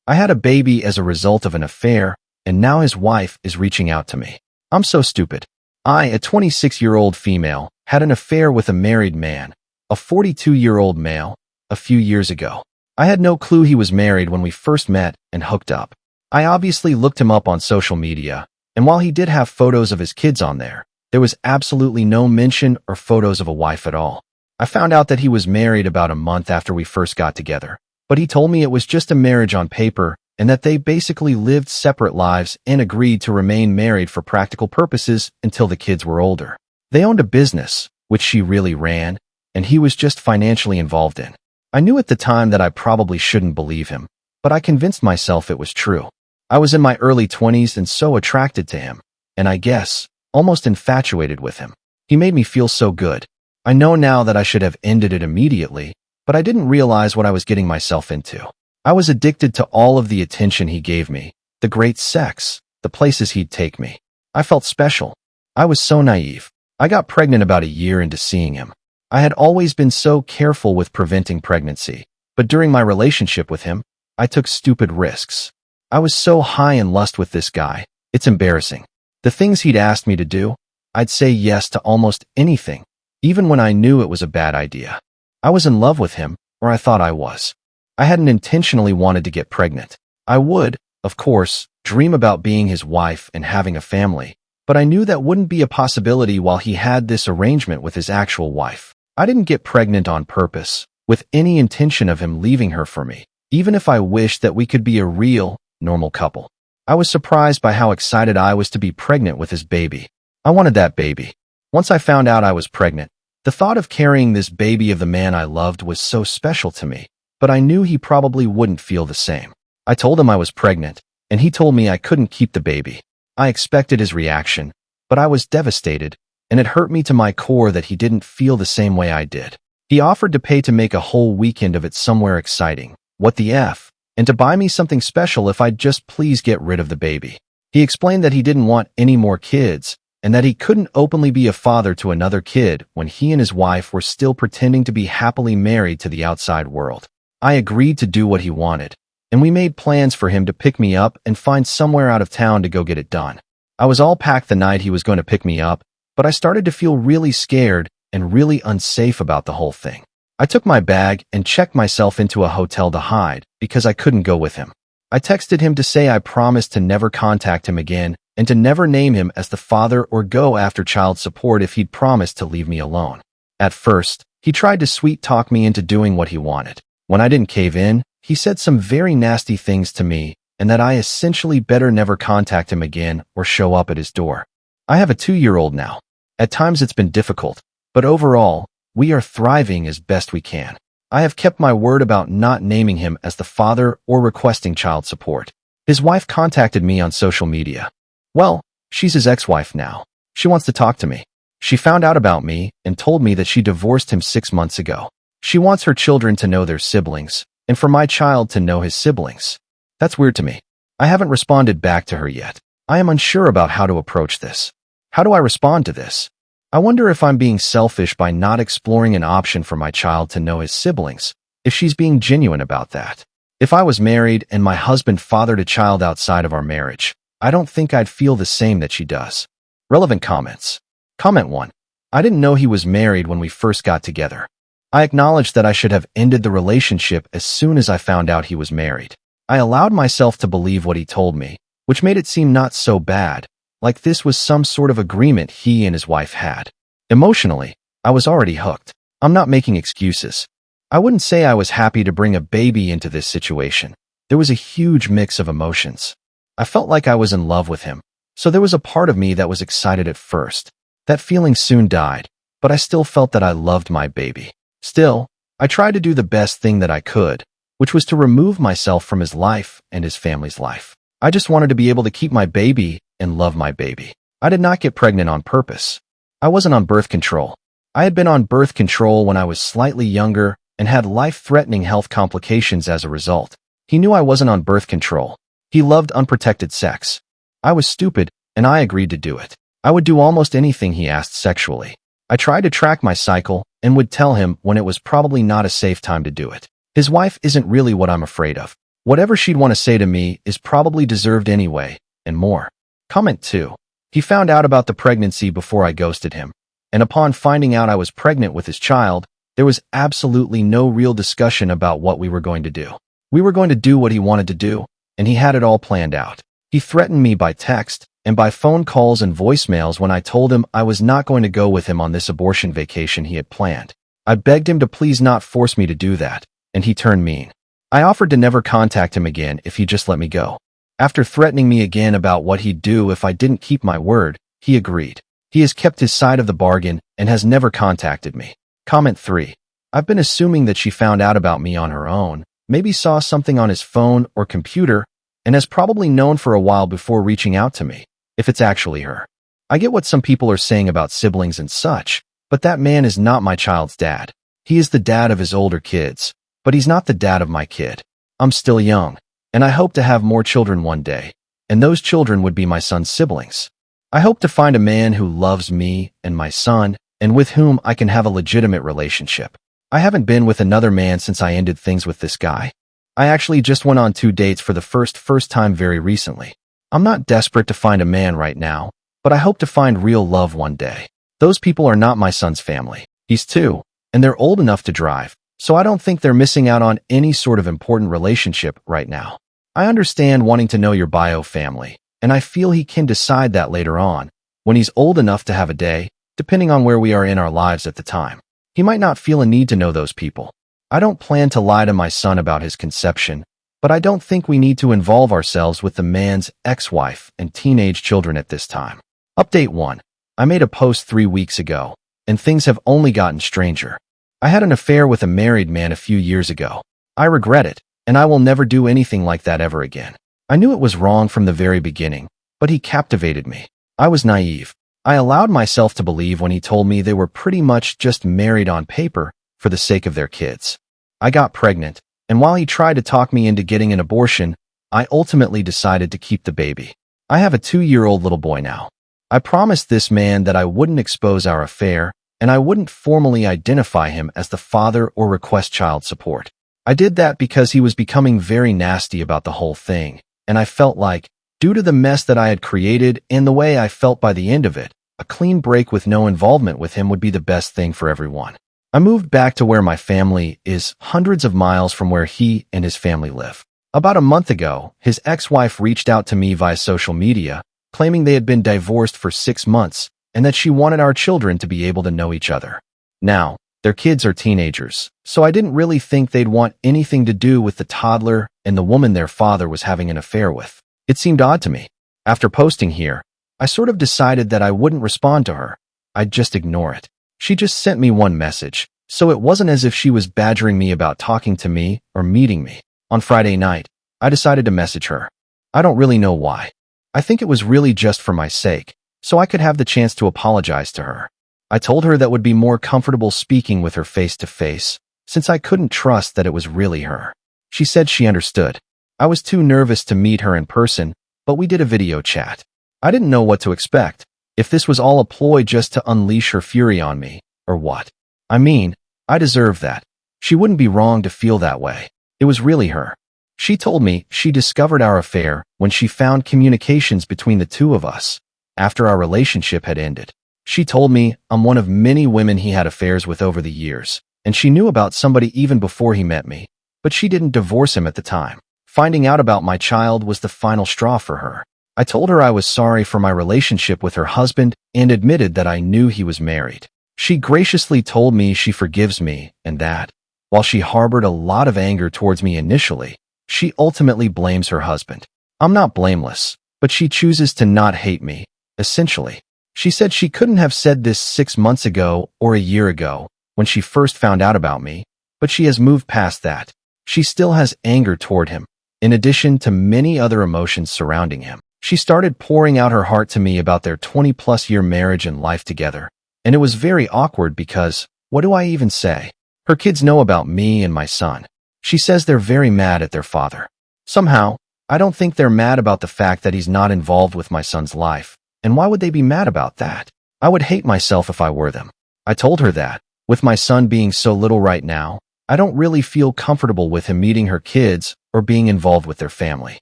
I had a baby as a result of an affair, and now his wife is reaching out to me. I'm so stupid. I, a 26-year-old female, had an affair with a married man, a 42-year-old male, a few years ago. I had no clue he was married when we first met and hooked up. I obviously looked him up on social media, and while he did have photos of his kids on there was absolutely no mention or photos of a wife at all. I found out that he was married about a month after we first got together, but he told me it was just a marriage on paper and that they basically lived separate lives and agreed to remain married for practical purposes until the kids were older. They owned a business, which she really ran, and he was just financially involved in. I knew at the time that I probably shouldn't believe him, but I convinced myself it was true. I was in my early 20s and so attracted to him, and I guess, almost infatuated with him. He made me feel so good. I know now that I should have ended it immediately, but I didn't realize what I was getting myself into. I was addicted to all of the attention he gave me, the great sex, the places he'd take me. I felt special. I was so naive. I got pregnant about a year into seeing him. I had always been so careful with preventing pregnancy, but during my relationship with him, I took stupid risks. I was so high in lust with this guy, it's embarrassing. The things he'd asked me to do, I'd say yes to almost anything, even when I knew it was a bad idea. I was in love with him, or I thought I was. I hadn't intentionally wanted to get pregnant. I would, of course, dream about being his wife and having a family, but I knew that wouldn't be a possibility while he had this arrangement with his actual wife. I didn't get pregnant on purpose, with any intention of him leaving her for me, even if I wished that we could be a real, normal couple. I was surprised by how excited I was to be pregnant with his baby. I wanted that baby. Once I found out I was pregnant, the thought of carrying this baby of the man I loved was so special to me, but I knew he probably wouldn't feel the same. I told him I was pregnant, and he told me I couldn't keep the baby. I expected his reaction, but I was devastated, and it hurt me to my core that he didn't feel the same way I did. He offered to pay to make a whole weekend of it somewhere exciting, what the F, and to buy me something special if I'd just please get rid of the baby. He explained that he didn't want any more kids, and that he couldn't openly be a father to another kid when he and his wife were still pretending to be happily married to the outside world. I agreed to do what he wanted, and we made plans for him to pick me up and find somewhere out of town to go get it done. I was all packed the night he was going to pick me up, but I started to feel really scared and really unsafe about the whole thing. I took my bag and checked myself into a hotel to hide because I couldn't go with him. I texted him to say I promised to never contact him again and to never name him as the father or go after child support if he'd promised to leave me alone. At first, he tried to sweet-talk me into doing what he wanted. When I didn't cave in, he said some very nasty things to me and that I essentially better never contact him again or show up at his door. I have a 2-year-old now. At times it's been difficult, but overall, we are thriving as best we can. I have kept my word about not naming him as the father or requesting child support. His wife contacted me on social media. Well, she's his ex-wife now. She wants to talk to me. She found out about me and told me that she divorced him 6 months ago. She wants her children to know their siblings, and for my child to know his siblings. That's weird to me. I haven't responded back to her yet. I am unsure about how to approach this. How do I respond to this? I wonder if I'm being selfish by not exploring an option for my child to know his siblings, if she's being genuine about that. If I was married and my husband fathered a child outside of our marriage, I don't think I'd feel the same that she does. Relevant comments. Comment 1. I didn't know he was married when we first got together. I acknowledged that I should have ended the relationship as soon as I found out he was married. I allowed myself to believe what he told me, which made it seem not so bad, like this was some sort of agreement he and his wife had. Emotionally, I was already hooked. I'm not making excuses. I wouldn't say I was happy to bring a baby into this situation. There was a huge mix of emotions. I felt like I was in love with him, so there was a part of me that was excited at first. That feeling soon died, but I still felt that I loved my baby. Still, I tried to do the best thing that I could, which was to remove myself from his life and his family's life. I just wanted to be able to keep my baby and love my baby. I did not get pregnant on purpose. I wasn't on birth control. I had been on birth control when I was slightly younger and had life-threatening health complications as a result. He knew I wasn't on birth control. He loved unprotected sex. I was stupid, and I agreed to do it. I would do almost anything he asked sexually. I tried to track my cycle and would tell him when it was probably not a safe time to do it. His wife isn't really what I'm afraid of. Whatever she'd want to say to me is probably deserved anyway, and more. Comment 2. He found out about the pregnancy before I ghosted him, and upon finding out I was pregnant with his child, there was absolutely no real discussion about what we were going to do. We were going to do what he wanted to do, and he had it all planned out. He threatened me by text and by phone calls and voicemails when I told him I was not going to go with him on this abortion vacation he had planned. I begged him to please not force me to do that, and he turned mean. I offered to never contact him again if he just let me go. After threatening me again about what he'd do if I didn't keep my word, he agreed. He has kept his side of the bargain and has never contacted me. Comment 3. I've been assuming that she found out about me on her own, maybe saw something on his phone or computer, and has probably known for a while before reaching out to me, if it's actually her. I get what some people are saying about siblings and such, but that man is not my child's dad. He is the dad of his older kids, but he's not the dad of my kid. I'm still young, and I hope to have more children one day, and those children would be my son's siblings. I hope to find a man who loves me and my son, and with whom I can have a legitimate relationship. I haven't been with another man since I ended things with this guy. I actually just went on 2 dates for the first time very recently. I'm not desperate to find a man right now, but I hope to find real love one day. Those people are not my son's family. He's 2, and they're old enough to drive, so I don't think they're missing out on any sort of important relationship right now. I understand wanting to know your bio family, and I feel he can decide that later on, when he's old enough to have a day, depending on where we are in our lives at the time. He might not feel a need to know those people. I don't plan to lie to my son about his conception, but I don't think we need to involve ourselves with the man's ex-wife and teenage children at this time. Update 1. I made a post 3 weeks ago, and things have only gotten stranger. I had an affair with a married man a few years ago. I regret it, and I will never do anything like that ever again. I knew it was wrong from the very beginning, but he captivated me. I was naive. I allowed myself to believe when he told me they were pretty much just married on paper for the sake of their kids. I got pregnant, and while he tried to talk me into getting an abortion, I ultimately decided to keep the baby. I have a 2-year-old little boy now. I promised this man that I wouldn't expose our affair, and I wouldn't formally identify him as the father or request child support. I did that because he was becoming very nasty about the whole thing, and I felt like, due to the mess that I had created and the way I felt by the end of it, a clean break with no involvement with him would be the best thing for everyone. I moved back to where my family is, hundreds of miles from where he and his family live. About a month ago, his ex-wife reached out to me via social media, claiming they had been divorced for 6 months and that she wanted our children to be able to know each other. Now, their kids are teenagers, so I didn't really think they'd want anything to do with the toddler and the woman their father was having an affair with. It seemed odd to me. After posting here, I sort of decided that I wouldn't respond to her. I'd just ignore it. She just sent me one message, so it wasn't as if she was badgering me about talking to me or meeting me. On Friday night, I decided to message her. I don't really know why. I think it was really just for my sake, so I could have the chance to apologize to her. I told her that would be more comfortable speaking with her face to face, since I couldn't trust that it was really her. She said she understood. I was too nervous to meet her in person, but we did a video chat. I didn't know what to expect, if this was all a ploy just to unleash her fury on me, or what. I mean, I deserve that. She wouldn't be wrong to feel that way. It was really her. She told me she discovered our affair when she found communications between the two of us, after our relationship had ended. She told me I'm one of many women he had affairs with over the years, and she knew about somebody even before he met me, but she didn't divorce him at the time. Finding out about my child was the final straw for her. I told her I was sorry for my relationship with her husband and admitted that I knew he was married. She graciously told me she forgives me and that, while she harbored a lot of anger towards me initially, she ultimately blames her husband. I'm not blameless, but she chooses to not hate me, essentially. She said she couldn't have said this 6 months ago or a year ago when she first found out about me, but she has moved past that. She still has anger toward him, in addition to many other emotions surrounding him. She started pouring out her heart to me about their 20-plus-year marriage and life together, and it was very awkward because, what do I even say? Her kids know about me and my son. She says they're very mad at their father. Somehow, I don't think they're mad about the fact that he's not involved with my son's life, and why would they be mad about that? I would hate myself if I were them. I told her that, with my son being so little right now, I don't really feel comfortable with him meeting her kids or being involved with their family.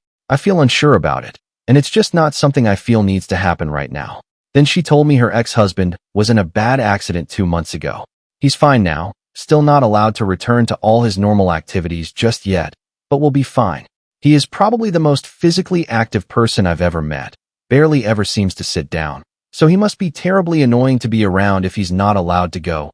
I feel unsure about it, and it's just not something I feel needs to happen right now. Then she told me her ex-husband was in a bad accident 2 months ago. He's fine now, still not allowed to return to all his normal activities just yet, but will be fine. He is probably the most physically active person I've ever met, barely ever seems to sit down. So he must be terribly annoying to be around if he's not allowed to go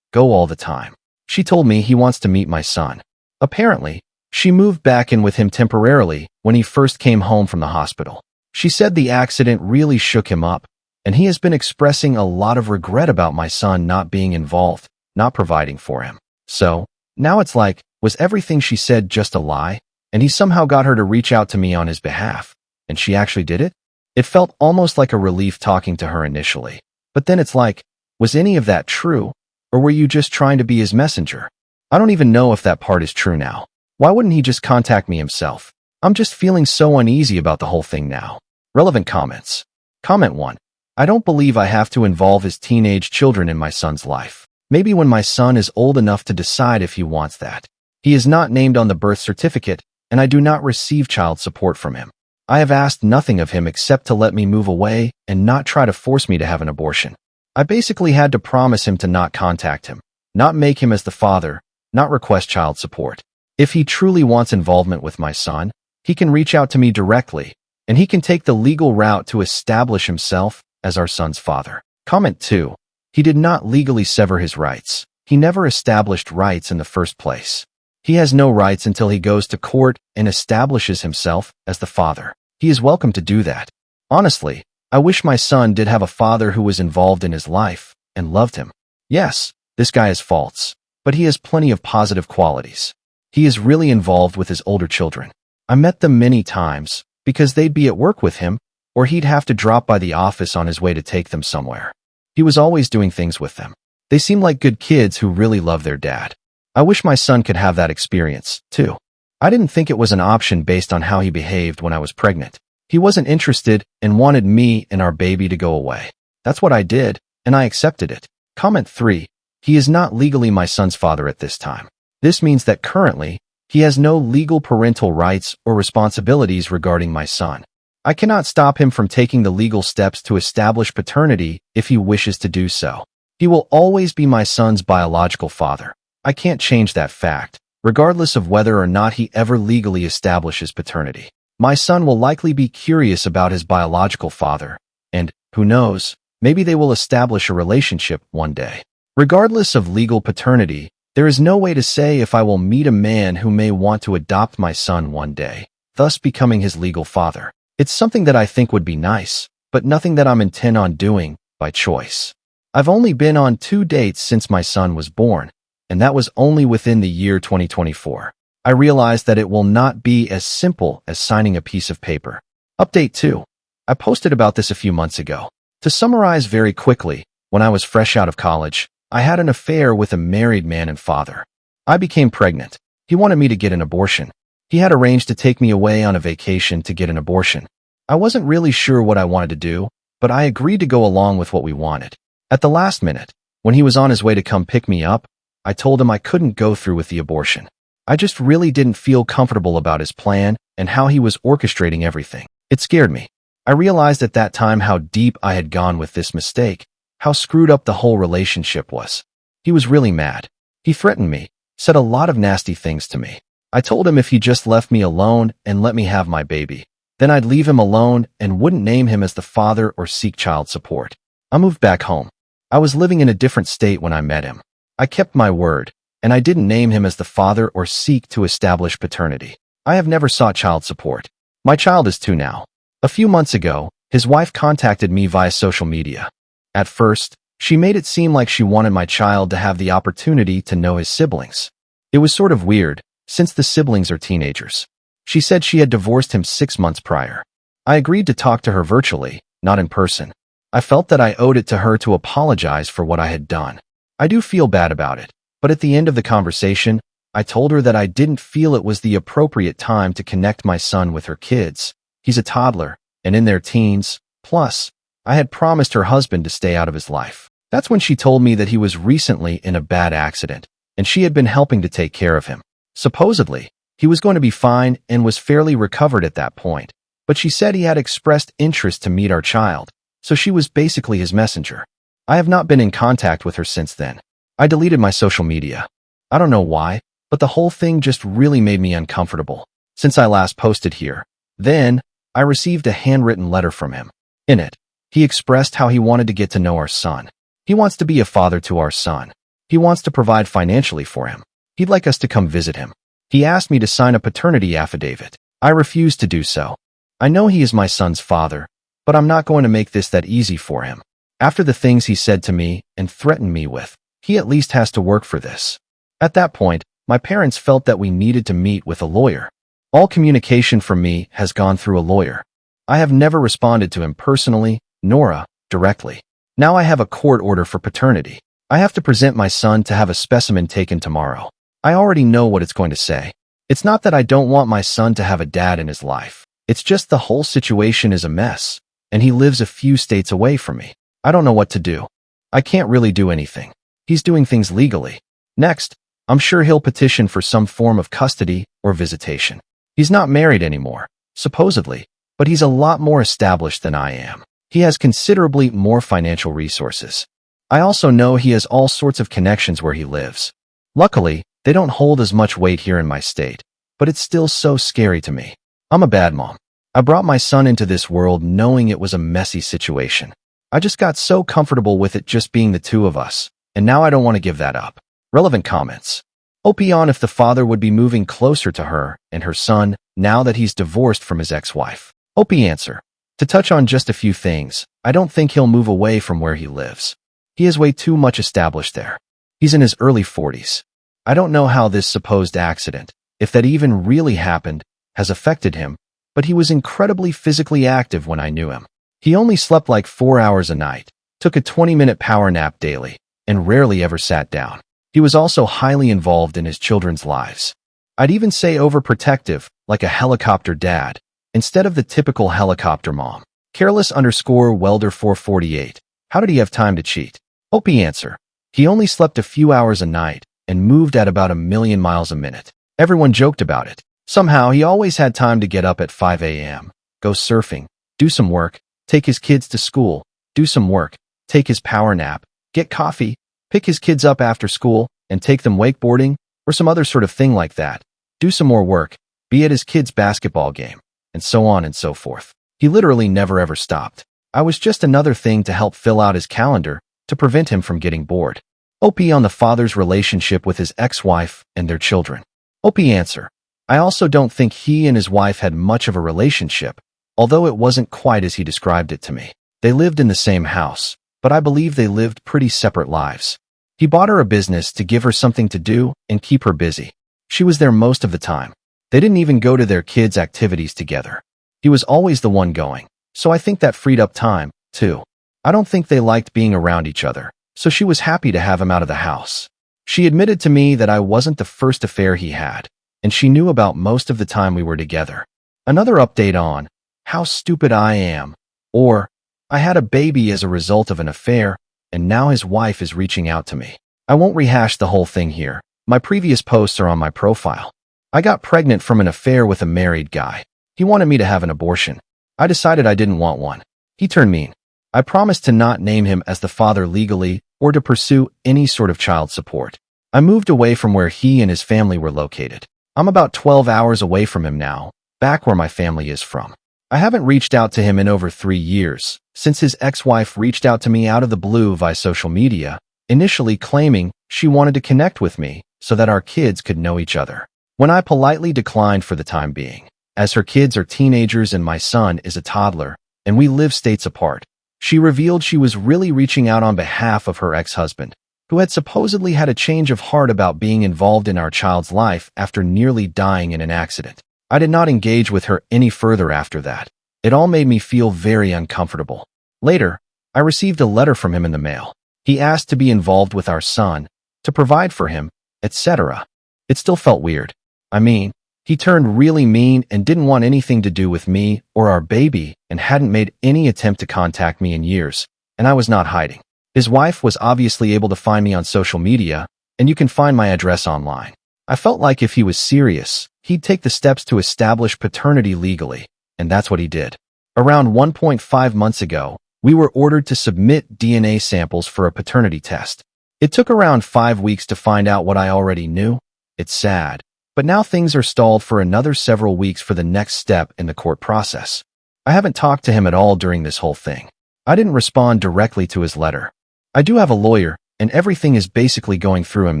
all the time. She told me he wants to meet my son. Apparently, she moved back in with him temporarily when he first came home from the hospital. She said the accident really shook him up, and he has been expressing a lot of regret about my son not being involved, not providing for him. So, now it's like, was everything she said just a lie? And he somehow got her to reach out to me on his behalf, and she actually did it? It felt almost like a relief talking to her initially. But then it's like, was any of that true? Or were you just trying to be his messenger? I don't even know if that part is true now. Why wouldn't he just contact me himself? I'm just feeling so uneasy about the whole thing now. Relevant comments. Comment 1. I don't believe I have to involve his teenage children in my son's life. Maybe when my son is old enough to decide if he wants that. He is not named on the birth certificate, and I do not receive child support from him. I have asked nothing of him except to let me move away and not try to force me to have an abortion. I basically had to promise him to not contact him, not make him as the father, not request child support. If he truly wants involvement with my son, he can reach out to me directly, and he can take the legal route to establish himself as our son's father. Comment 2. He did not legally sever his rights. He never established rights in the first place. He has no rights until he goes to court and establishes himself as the father. He is welcome to do that. Honestly, I wish my son did have a father who was involved in his life and loved him. Yes, this guy has faults, but he has plenty of positive qualities. He is really involved with his older children. I met them many times because they'd be at work with him, or he'd have to drop by the office on his way to take them somewhere. He was always doing things with them. They seem like good kids who really love their dad. I wish my son could have that experience, too. I didn't think it was an option based on how he behaved when I was pregnant. He wasn't interested and wanted me and our baby to go away. That's what I did, and I accepted it. Comment 3. He is not legally my son's father at this time. This means that currently, he has no legal parental rights or responsibilities regarding my son. I cannot stop him from taking the legal steps to establish paternity if he wishes to do so. He will always be my son's biological father. I can't change that fact, regardless of whether or not he ever legally establishes paternity. My son will likely be curious about his biological father, and, who knows, maybe they will establish a relationship one day. Regardless of legal paternity, there is no way to say if I will meet a man who may want to adopt my son one day, thus becoming his legal father. It's something that I think would be nice, but nothing that I'm intent on doing by choice. I've only been on 2 dates since my son was born, and that was only within the year 2024. I realized that it will not be as simple as signing a piece of paper. Update 2. I posted about this a few months ago. To summarize very quickly, when I was fresh out of college, I had an affair with a married man and father. I became pregnant. He wanted me to get an abortion. He had arranged to take me away on a vacation to get an abortion. I wasn't really sure what I wanted to do, but I agreed to go along with what we wanted. At the last minute, when he was on his way to come pick me up, I told him I couldn't go through with the abortion. I just really didn't feel comfortable about his plan and how he was orchestrating everything. It scared me. I realized at that time how deep I had gone with this mistake, how screwed up the whole relationship was. He was really mad. He threatened me, said a lot of nasty things to me. I told him if he just left me alone and let me have my baby, then I'd leave him alone and wouldn't name him as the father or seek child support. I moved back home. I was living in a different state when I met him. I kept my word, and I didn't name him as the father or seek to establish paternity. I have never sought child support. My child is 2 now. A few months ago, his wife contacted me via social media. At first, she made it seem like she wanted my child to have the opportunity to know his siblings. It was sort of weird, since the siblings are teenagers. She said she had divorced him 6 months prior. I agreed to talk to her virtually, not in person. I felt that I owed it to her to apologize for what I had done. I do feel bad about it, but at the end of the conversation, I told her that I didn't feel it was the appropriate time to connect my son with her kids. He's a toddler, and in their teens. Plus, I had promised her husband to stay out of his life. That's when she told me that he was recently in a bad accident, and she had been helping to take care of him. Supposedly, He was going to be fine and was fairly recovered at that point, but she said he had expressed interest to meet our child, so she was basically his messenger. I have not been in contact with her since then. I deleted my social media. I don't know why, but the whole thing just really made me uncomfortable. Since I last posted here, then, I received a handwritten letter from him. In it, he expressed how he wanted to get to know our son. He wants to be a father to our son. He wants to provide financially for him. He'd like us to come visit him. He asked me to sign a paternity affidavit. I refused to do so. I know he is my son's father, but I'm not going to make this that easy for him. After the things he said to me and threatened me with, he at least has to work for this. At that point, my parents felt that we needed to meet with a lawyer. All communication from me has gone through a lawyer. I have never responded to him personally, nor directly. Now I have a court order for paternity. I have to present my son to have a specimen taken tomorrow. I already know what it's going to say. It's not that I don't want my son to have a dad in his life. It's just the whole situation is a mess, and he lives a few states away from me. I don't know what to do. I can't really do anything. He's doing things legally. Next, I'm sure he'll petition for some form of custody or visitation. He's not married anymore, supposedly, but he's a lot more established than I am. He has considerably more financial resources. I also know he has all sorts of connections where he lives. Luckily, they don't hold as much weight here in my state, but it's still so scary to me. I'm a bad mom. I brought my son into this world knowing it was a messy situation. I just got so comfortable with it just being the two of us, and now I don't want to give that up. Relevant comments. Opinion if the father would be moving closer to her and her son now that he's divorced from his ex-wife. Opie answer. To touch on just a few things, I don't think he'll move away from where he lives. He is way too much established there. He's in his early 40s. I don't know how this supposed accident, if that even really happened, has affected him, but he was incredibly physically active when I knew him. He only slept like 4 hours a night, took a 20-minute power nap daily, and rarely ever sat down. He was also highly involved in his children's lives. I'd even say overprotective, like a helicopter dad, instead of the typical helicopter mom. Careless_welder 448. How did he have time to cheat? Opie answer. He only slept a few hours a night and moved at about 1,000,000 miles a minute. Everyone joked about it. Somehow he always had time to get up at 5 a.m., go surfing, do some work, take his kids to school, do some work, take his power nap, get coffee, pick his kids up after school, and take them wakeboarding, or some other sort of thing like that, do some more work, be at his kid's basketball game, and so on and so forth. He literally never ever stopped. I was just another thing to help fill out his calendar to prevent him from getting bored. OP on the father's relationship with his ex-wife and their children. OP answer. I also don't think he and his wife had much of a relationship, although it wasn't quite as he described it to me. They lived in the same house, but I believe they lived pretty separate lives. He bought her a business to give her something to do and keep her busy. She was there most of the time. They didn't even go to their kids' activities together. He was always the one going, so I think that freed up time, too. I don't think they liked being around each other, so she was happy to have him out of the house. She admitted to me that I wasn't the first affair he had, and she knew about most of the time we were together. Another update on how stupid I am, or I had a baby as a result of an affair, and now his wife is reaching out to me. I won't rehash the whole thing here. My previous posts are on my profile. I got pregnant from an affair with a married guy. He wanted me to have an abortion. I decided I didn't want one. He turned mean. I promised to not name him as the father legally or to pursue any sort of child support. I moved away from where he and his family were located. I'm about 12 hours away from him now, back where my family is from. I haven't reached out to him in over 3 years, since his ex-wife reached out to me out of the blue via social media, initially claiming she wanted to connect with me so that our kids could know each other. When I politely declined for the time being, as her kids are teenagers and my son is a toddler, and we live states apart, she revealed she was really reaching out on behalf of her ex-husband, who had supposedly had a change of heart about being involved in our child's life after nearly dying in an accident. I did not engage with her any further after that. It all made me feel very uncomfortable. Later, I received a letter from him in the mail. He asked to be involved with our son, to provide for him, etc. It still felt weird. I mean, he turned really mean and didn't want anything to do with me or our baby and hadn't made any attempt to contact me in years, and I was not hiding. His wife was obviously able to find me on social media, and you can find my address online. I felt like if he was serious, he'd take the steps to establish paternity legally, and that's what he did. Around 1.5 months ago, we were ordered to submit DNA samples for a paternity test. It took around 5 weeks to find out what I already knew. It's sad, but now things are stalled for another several weeks for the next step in the court process. I haven't talked to him at all during this whole thing. I didn't respond directly to his letter. I do have a lawyer, and everything is basically going through him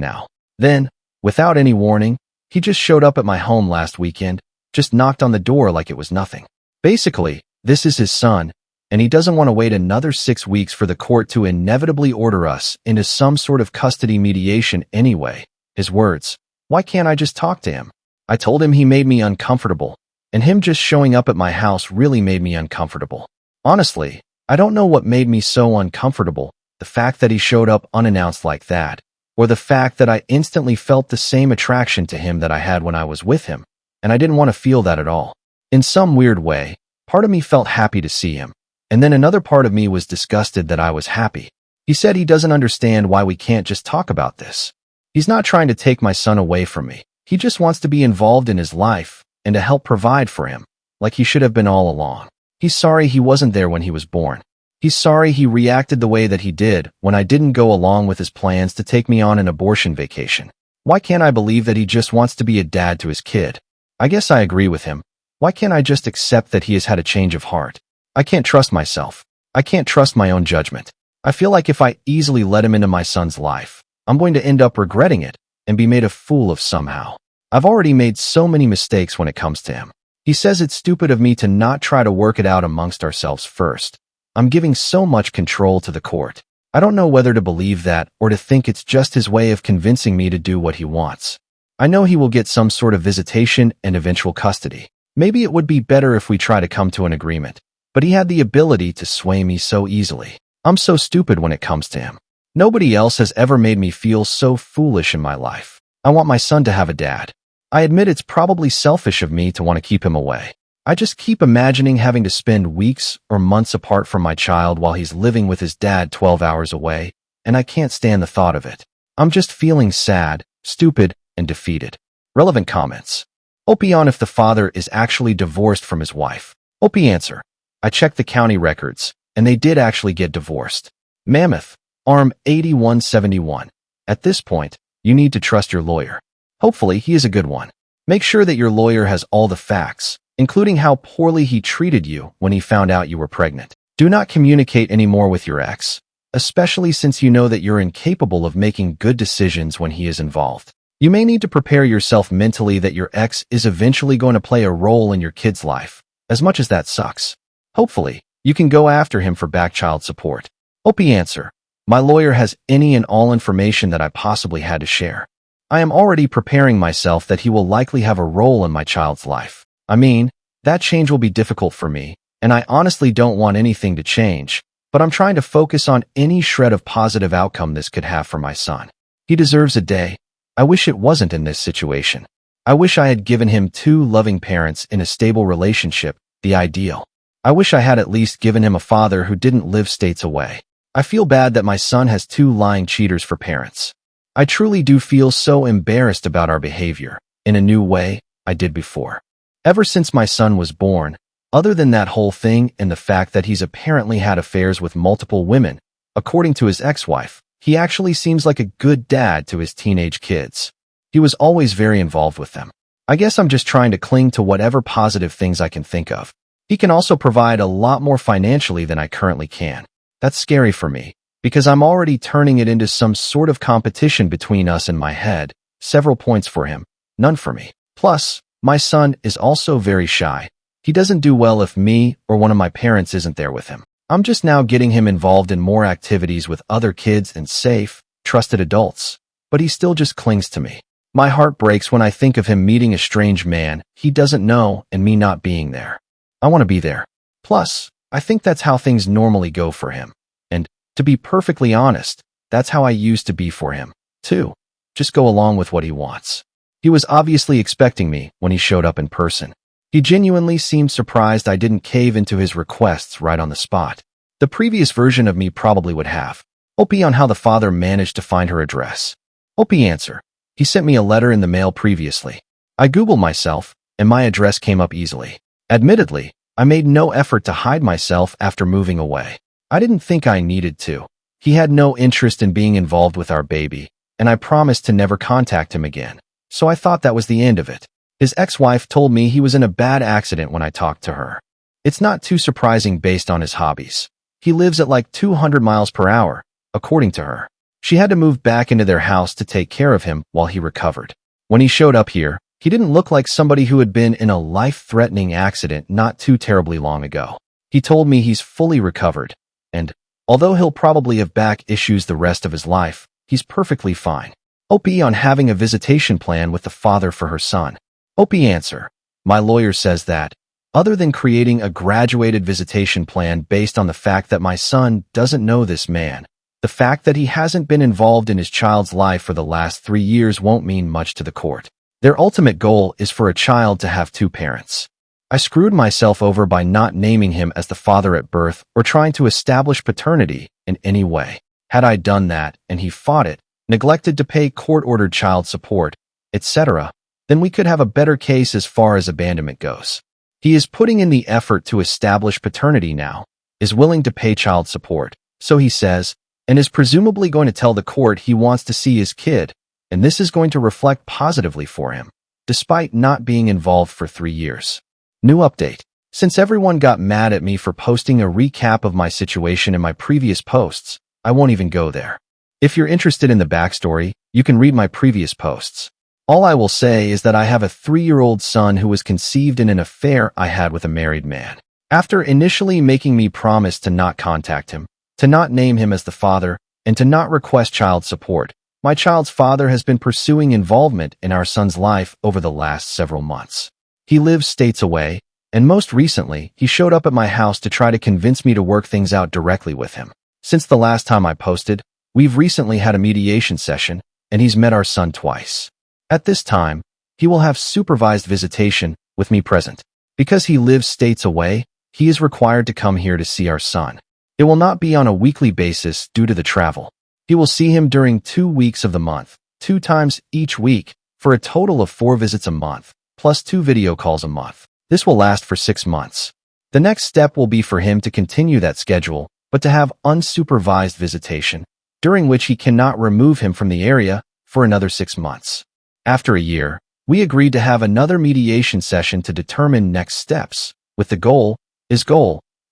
now. Then, without any warning, he just showed up at my home last weekend, just knocked on the door like it was nothing. Basically, this is his son, and he doesn't want to wait another 6 weeks for the court to inevitably order us into some sort of custody mediation anyway. His words, "Why can't I just talk to him?" I told him he made me uncomfortable, and him just showing up at my house really made me uncomfortable. Honestly, I don't know what made me so uncomfortable, the fact that he showed up unannounced like that, or the fact that I instantly felt the same attraction to him that I had when I was with him, and I didn't want to feel that at all. In some weird way, part of me felt happy to see him, and then another part of me was disgusted that I was happy. He said he doesn't understand why we can't just talk about this. He's not trying to take my son away from me. He just wants to be involved in his life and to help provide for him, like he should have been all along. He's sorry he wasn't there when he was born. He's sorry he reacted the way that he did when I didn't go along with his plans to take me on an abortion vacation. Why can't I believe that he just wants to be a dad to his kid? I guess I agree with him. Why can't I just accept that he has had a change of heart? I can't trust myself. I can't trust my own judgment. I feel like if I easily let him into my son's life, I'm going to end up regretting it and be made a fool of somehow. I've already made so many mistakes when it comes to him. He says it's stupid of me to not try to work it out amongst ourselves first. I'm giving so much control to the court. I don't know whether to believe that or to think it's just his way of convincing me to do what he wants. I know he will get some sort of visitation and eventual custody. Maybe it would be better if we try to come to an agreement, but he had the ability to sway me so easily. I'm so stupid when it comes to him. Nobody else has ever made me feel so foolish in my life. I want my son to have a dad. I admit it's probably selfish of me to want to keep him away. I just keep imagining having to spend weeks or months apart from my child while he's living with his dad 12 hours away, and I can't stand the thought of it. I'm just feeling sad, stupid, and defeated. Relevant comments. OP on if the father is actually divorced from his wife. OP answer. I checked the county records, and they did actually get divorced. Mammoth, Arm 8171. At this point, you need to trust your lawyer. Hopefully, he is a good one. Make sure that your lawyer has all the facts, including how poorly he treated you when he found out you were pregnant. Do not communicate anymore with your ex, especially since you know that you're incapable of making good decisions when he is involved. You may need to prepare yourself mentally that your ex is eventually going to play a role in your kid's life, as much as that sucks. Hopefully, you can go after him for back child support. OP answer. My lawyer has any and all information that I possibly had to share. I am already preparing myself that he will likely have a role in my child's life. I mean, that change will be difficult for me, and I honestly don't want anything to change, but I'm trying to focus on any shred of positive outcome this could have for my son. He deserves a day. I wish it wasn't in this situation. I wish I had given him 2 loving parents in a stable relationship, the ideal. I wish I had at least given him a father who didn't live states away. I feel bad that my son has 2 lying cheaters for parents. I truly do feel so embarrassed about our behavior, in a new way I did before. Ever since my son was born, other than that whole thing and the fact that he's apparently had affairs with multiple women, according to his ex-wife, he actually seems like a good dad to his teenage kids. He was always very involved with them. I guess I'm just trying to cling to whatever positive things I can think of. He can also provide a lot more financially than I currently can. That's scary for me, because I'm already turning it into some sort of competition between us in my head. Several points for him, none for me. Plus, my son is also very shy. He doesn't do well if me or one of my parents isn't there with him. I'm just now getting him involved in more activities with other kids and safe, trusted adults, but he still just clings to me. My heart breaks when I think of him meeting a strange man he doesn't know and me not being there. I want to be there. Plus, I think that's how things normally go for him. And, to be perfectly honest, that's how I used to be for him, too. Just go along with what he wants. He was obviously expecting me when he showed up in person. He genuinely seemed surprised I didn't cave into his requests right on the spot. The previous version of me probably would have. OP on how the father managed to find her address. OP answer. He sent me a letter in the mail previously. I Googled myself, and my address came up easily. Admittedly, I made no effort to hide myself after moving away. I didn't think I needed to. He had no interest in being involved with our baby, and I promised to never contact him again. So I thought that was the end of it. His ex-wife told me he was in a bad accident when I talked to her. It's not too surprising based on his hobbies. He lives at like 200 miles per hour, according to her. She had to move back into their house to take care of him while he recovered. When he showed up here, he didn't look like somebody who had been in a life-threatening accident not too terribly long ago. He told me he's fully recovered, and although he'll probably have back issues the rest of his life, he's perfectly fine. OP on having a visitation plan with the father for her son. OP answer. My lawyer says that, other than creating a graduated visitation plan based on the fact that my son doesn't know this man, the fact that he hasn't been involved in his child's life for the last 3 years won't mean much to the court. Their ultimate goal is for a child to have 2 parents. I screwed myself over by not naming him as the father at birth or trying to establish paternity in any way. Had I done that and he fought it, neglected to pay court-ordered child support, etc., then we could have a better case as far as abandonment goes. He is putting in the effort to establish paternity now, is willing to pay child support, so he says, and is presumably going to tell the court he wants to see his kid, and this is going to reflect positively for him, despite not being involved for 3 years. New update. Since everyone got mad at me for posting a recap of my situation in my previous posts, I won't even go there. If you're interested in the backstory, you can read my previous posts. All I will say is that I have a 3-year-old son who was conceived in an affair I had with a married man. After initially making me promise to not contact him, to not name him as the father, and to not request child support, my child's father has been pursuing involvement in our son's life over the last several months. He lives states away, and most recently, he showed up at my house to try to convince me to work things out directly with him. Since the last time I posted, we've recently had a mediation session, and he's met our son twice. At this time, he will have supervised visitation with me present. Because he lives states away, he is required to come here to see our son. It will not be on a weekly basis due to the travel. He will see him during 2 weeks of the month, 2 times each week, for a total of 4 visits a month, plus 2 video calls a month. This will last for 6 months. The next step will be for him to continue that schedule, but to have unsupervised visitation, during which he cannot remove him from the area for another 6 months. After a year, we agreed to have another mediation session to determine next steps, with the goal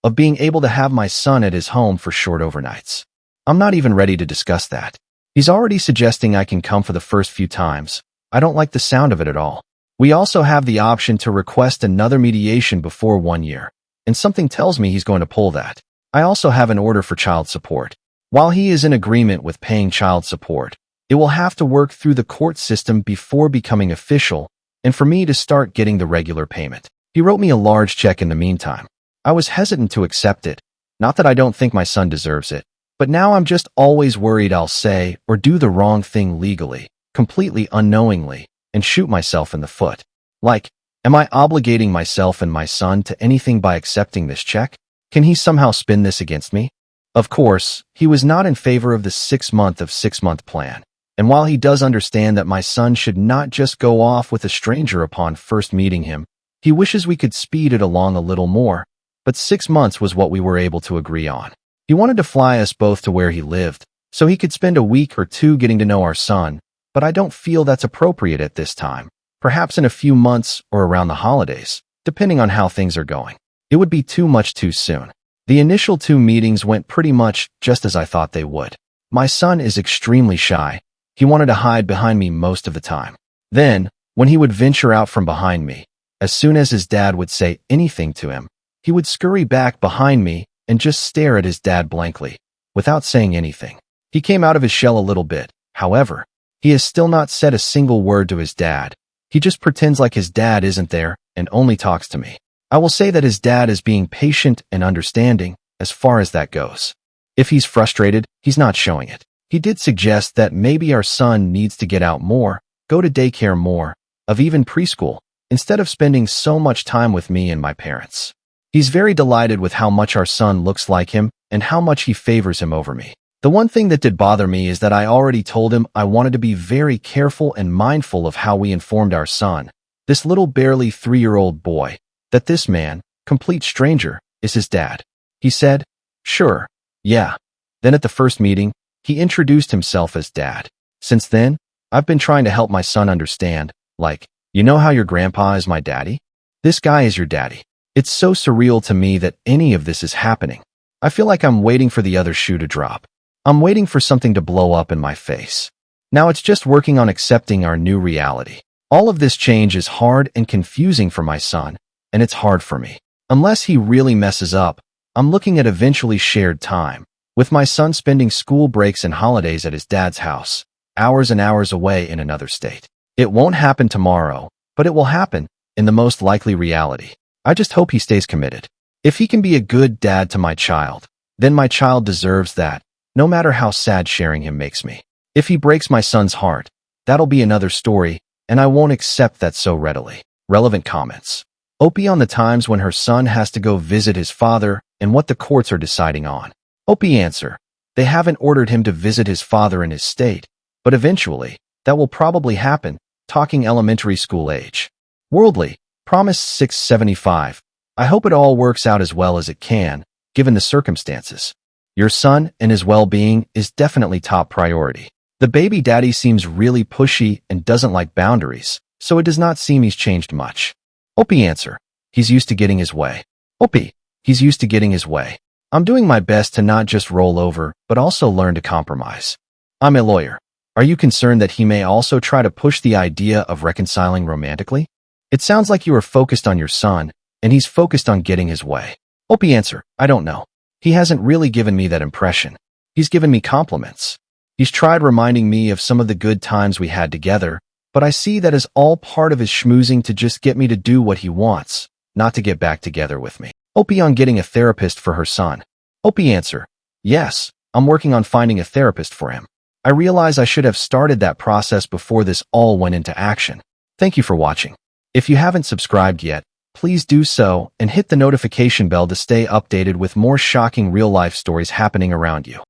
of being able to have my son at his home for short overnights. I'm not even ready to discuss that. He's already suggesting I can come for the first few times. I don't like the sound of it at all. We also have the option to request another mediation before 1 year, and something tells me he's going to pull that. I also have an order for child support. While he is in agreement with paying child support, it will have to work through the court system before becoming official, and for me to start getting the regular payment. He wrote me a large check in the meantime. I was hesitant to accept it. Not that I don't think my son deserves it, but now I'm just always worried I'll say or do the wrong thing legally, completely unknowingly, and shoot myself in the foot. Like, am I obligating myself and my son to anything by accepting this check? Can he somehow spin this against me? Of course, he was not in favor of the 6-month plan. And while he does understand that my son should not just go off with a stranger upon first meeting him, he wishes we could speed it along a little more, but 6 months was what we were able to agree on. He wanted to fly us both to where he lived, so he could spend a week or 2 getting to know our son, but I don't feel that's appropriate at this time, perhaps in a few months or around the holidays, depending on how things are going. It would be too much too soon. The initial 2 meetings went pretty much just as I thought they would. My son is extremely shy. He wanted to hide behind me most of the time. Then, when he would venture out from behind me, as soon as his dad would say anything to him, he would scurry back behind me and just stare at his dad blankly, without saying anything. He came out of his shell a little bit, however. He has still not said a single word to his dad. He just pretends like his dad isn't there and only talks to me. I will say that his dad is being patient and understanding as far as that goes. If he's frustrated, he's not showing it. He did suggest that maybe our son needs to get out more, go to daycare more, of even preschool, instead of spending so much time with me and my parents. He's very delighted with how much our son looks like him and how much he favors him over me. The one thing that did bother me is that I already told him I wanted to be very careful and mindful of how we informed our son. this little barely 3-year-old boy, that this man, complete stranger, is his dad. He said, "Sure, yeah." Then at the first meeting, he introduced himself as dad. Since then, I've been trying to help my son understand, like, you know how your grandpa is my daddy? This guy is your daddy. It's so surreal to me that any of this is happening. I feel like I'm waiting for the other shoe to drop. I'm waiting for something to blow up in my face. Now it's just working on accepting our new reality. All of this change is hard and confusing for my son, and it's hard for me. Unless he really messes up, I'm looking at eventually shared time, with my son spending school breaks and holidays at his dad's house, hours and hours away in another state. It won't happen tomorrow, but it will happen, in the most likely reality. I just hope he stays committed. If he can be a good dad to my child, then my child deserves that, no matter how sad sharing him makes me. If he breaks my son's heart, that'll be another story, and I won't accept that so readily. Relevant comments. Opie on the times when her son has to go visit his father and what the courts are deciding on. Opie answer. They haven't ordered him to visit his father in his state, but eventually, that will probably happen, talking elementary school age. Worldly. Promise 675. I hope it all works out as well as it can, given the circumstances. Your son and his well-being is definitely top priority. The baby daddy seems really pushy and doesn't like boundaries, so it does not seem he's changed much. Opie answer. He's used to getting his way. Opie. He's used to getting his way. I'm doing my best to not just roll over, but also learn to compromise. I'm a lawyer. Are you concerned that he may also try to push the idea of reconciling romantically? It sounds like you are focused on your son, and he's focused on getting his way. Opie answer. I don't know. He hasn't really given me that impression. He's given me compliments. He's tried reminding me of some of the good times we had together, but I see that as all part of his schmoozing to just get me to do what he wants, not to get back together with me. Opie on getting a therapist for her son. Opie answer. Yes, I'm working on finding a therapist for him. I realize I should have started that process before this all went into action. Thank you for watching. If you haven't subscribed yet, please do so and hit the notification bell to stay updated with more shocking real-life stories happening around you.